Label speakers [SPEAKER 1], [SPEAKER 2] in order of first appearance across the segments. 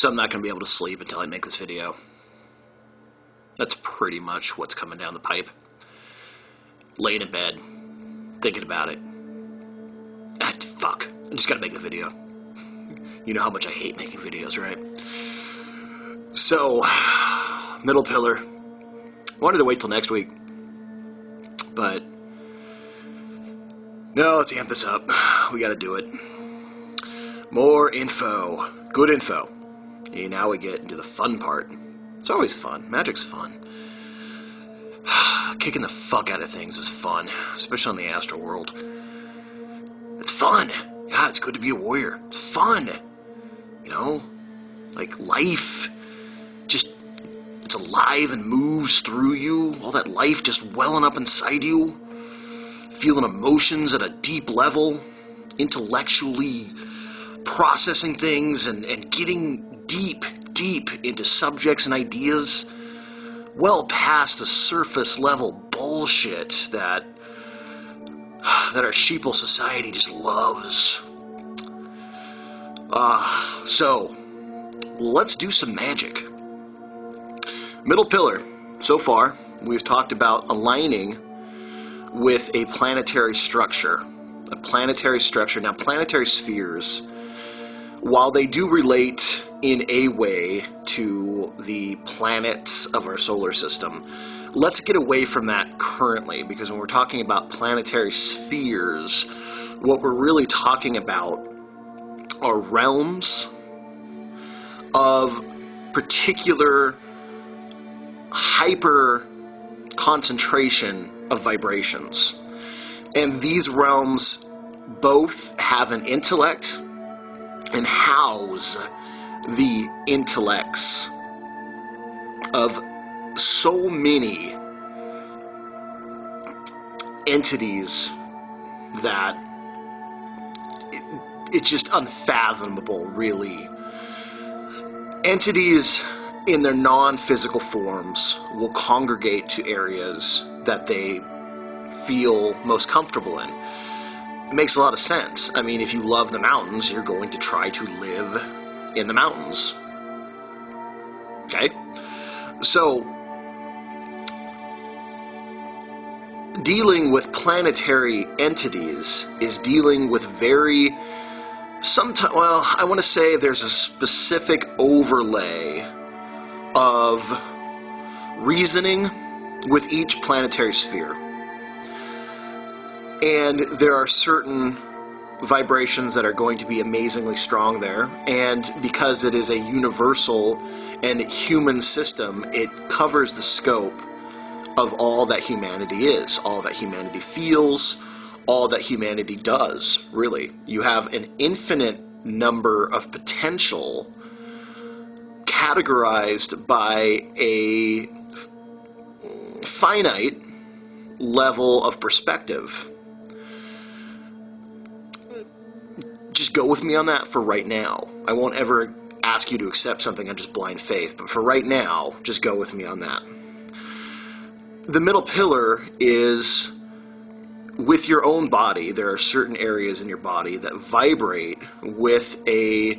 [SPEAKER 1] So I'm not going to be able to sleep until I make this video. That's pretty much what's coming down the pipe. Laying in bed, thinking about it. Fuck, I just got to make the video. You know how much I hate making videos, right? So, middle pillar. Wanted to wait till next week, but no, let's amp this up. We got to do it. More info, good info. And now we get into the fun part. It's always fun. Magic's fun. Kicking the fuck out of things is fun, especially on the astral world. It's fun. God, it's good to be a warrior. It's fun. You know, like life, just, it's alive and moves through you. All that life just welling up inside you. Feeling emotions at a deep level. Intellectually processing things and getting deep into subjects and ideas. Well past the surface level bullshit that our sheeple society just loves. So, let's do some magic. Middle pillar. So far, we've talked about aligning with a planetary structure. A planetary structure. Now, planetary spheres, while they do relate in a way to the planets of our solar system, let's get away from that currently, because when we're talking about planetary spheres, what we're really talking about are realms of particular hyper concentration of vibrations. And these realms both have an intellect and house the intellects of so many entities that it's just unfathomable, really. Entities in their non-physical forms will congregate to areas that they feel most comfortable in. It makes a lot of sense. I mean, if you love the mountains, you're going to try to live in the mountains. Okay? So, dealing with planetary entities is dealing with I want to say there's a specific overlay of reasoning with each planetary sphere. And there are certain vibrations that are going to be amazingly strong there, and because it is a universal and human system, it covers the scope of all that humanity is, all that humanity feels, all that humanity does, really. You have an infinite number of potential categorized by a finite level of perspective. Just go with me on that for right now. I won't ever ask you to accept something on just blind faith, but for right now, just go with me on that. The middle pillar is with your own body. There are certain areas in your body that vibrate with a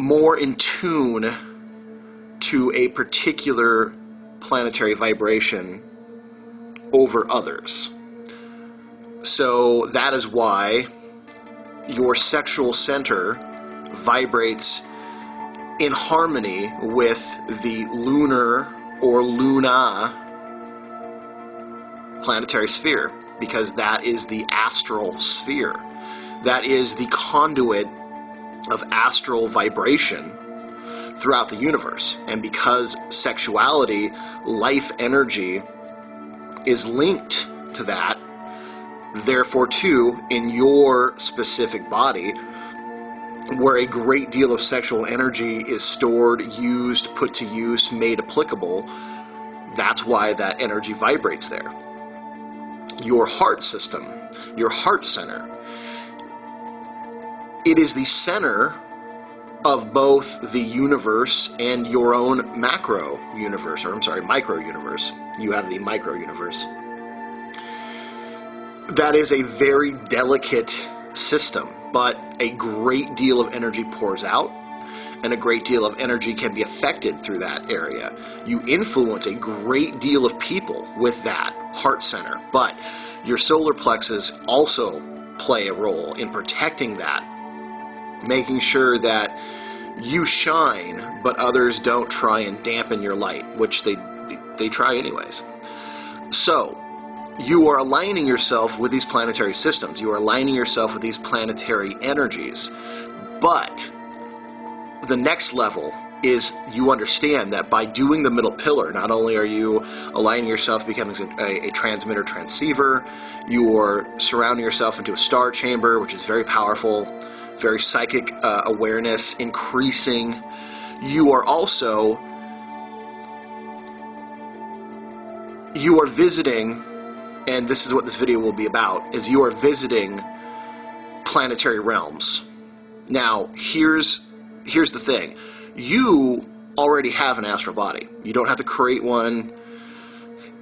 [SPEAKER 1] more in tune to a particular planetary vibration over others. So that is why your sexual center vibrates in harmony with the lunar or luna planetary sphere, because that is the astral sphere. That is the conduit of astral vibration throughout the universe. And because sexuality, life energy, is linked to that, therefore too, in your specific body, where a great deal of sexual energy is stored, used, put to use, made applicable, that's why that energy vibrates there. Your heart system, your heart center, it is the center of both the universe and your own macro universe, or I'm sorry, micro universe. You have the micro universe. That is a very delicate system, but a great deal of energy pours out, and a great deal of energy can be affected through that area. You influence a great deal of people with that heart center, but your solar plexus also play a role in protecting that, making sure that you shine, but others don't try and dampen your light, which they try anyways. So, you are aligning yourself with these planetary systems. You are aligning yourself with these planetary energies. But the next level is you understand that by doing the middle pillar, not only are you aligning yourself becoming a transmitter transceiver, you are surrounding yourself into a star chamber, which is very powerful, very psychic awareness increasing. You are also, you are visiting, and this is what this video will be about, is you are visiting planetary realms. Now, here's the thing. You already have an astral body. You don't have to create one.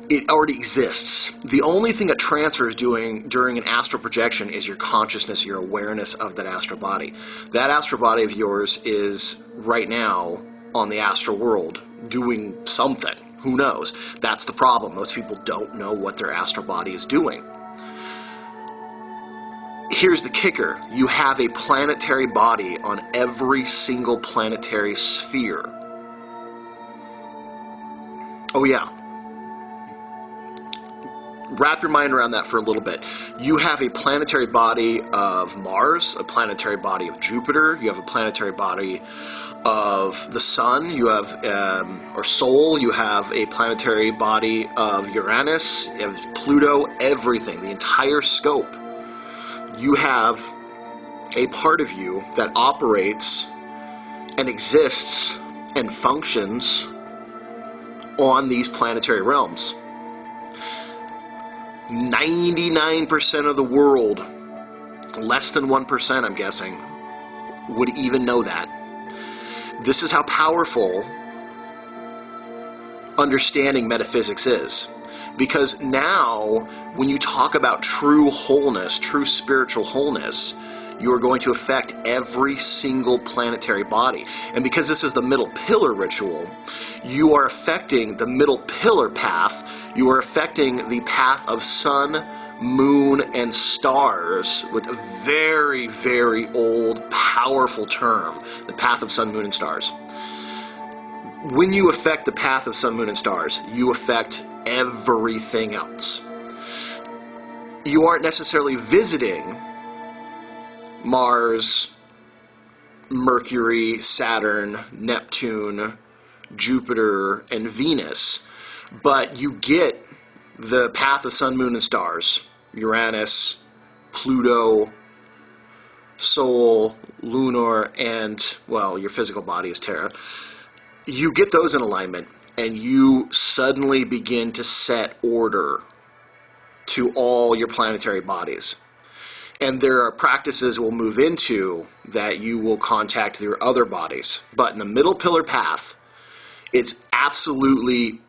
[SPEAKER 1] It already exists. The only thing that transfers during an astral projection is your consciousness, your awareness of that astral body. That astral body of yours is right now on the astral world doing something. Who knows? That's the problem. Most people don't know what their astral body is doing. Here's the kicker. You have a planetary body on every single planetary sphere. Oh yeah. Wrap your mind around that for a little bit. You have a planetary body of Mars, a planetary body of Jupiter, you have a planetary body of the Sun, you have, or Sol, you have a planetary body of Uranus, you have Pluto, everything, the entire scope. You have a part of you that operates and exists and functions on these planetary realms. 99% of the world, less than 1% I'm guessing, would even know that. This is how powerful understanding metaphysics is. Because now, when you talk about true wholeness, true spiritual wholeness, you are going to affect every single planetary body. And because this is the middle pillar ritual, you are affecting the middle pillar path. You are affecting the path of sun, moon, and stars with a very, very old, powerful term, the path of sun, moon, and stars. When you affect the path of sun, moon, and stars, you affect everything else. You aren't necessarily visiting Mars, Mercury, Saturn, Neptune, Jupiter, and Venus, but you get the path of sun, moon, and stars, Uranus, Pluto, Sol, Lunar, and, well, your physical body is Terra. You get those in alignment, and you suddenly begin to set order to all your planetary bodies. And there are practices we'll move into that you will contact your other bodies. But in the middle pillar path, it's absolutely,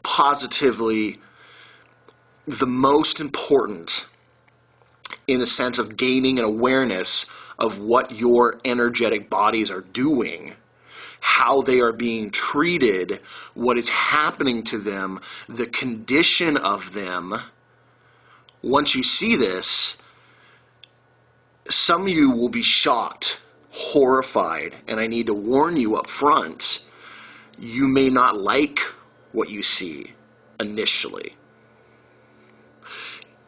[SPEAKER 1] positively the most important in the sense of gaining an awareness of what your energetic bodies are doing, how they are being treated, what is happening to them, the condition of them. Once you see this, some of you will be shocked, horrified, and I need to warn you up front, you may not like what you see initially.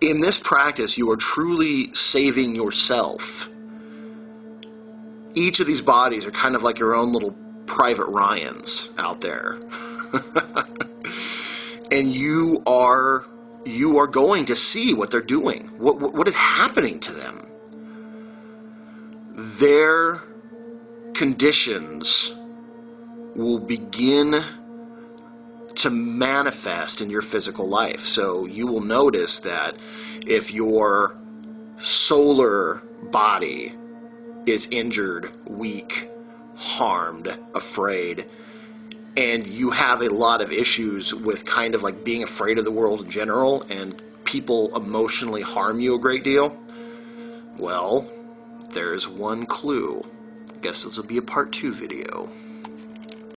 [SPEAKER 1] In this practice, you are truly saving yourself. Each of these bodies are kind of like your own little private Ryans out there. And you are going to see what they're doing, what is happening to them. Their conditions will begin to manifest in your physical life. So you will notice that if your solar body is injured, weak, harmed, afraid, and you have a lot of issues with kind of like being afraid of the world in general, and people emotionally harm you a great deal, well, there's one clue. guess this will be a part 2 video.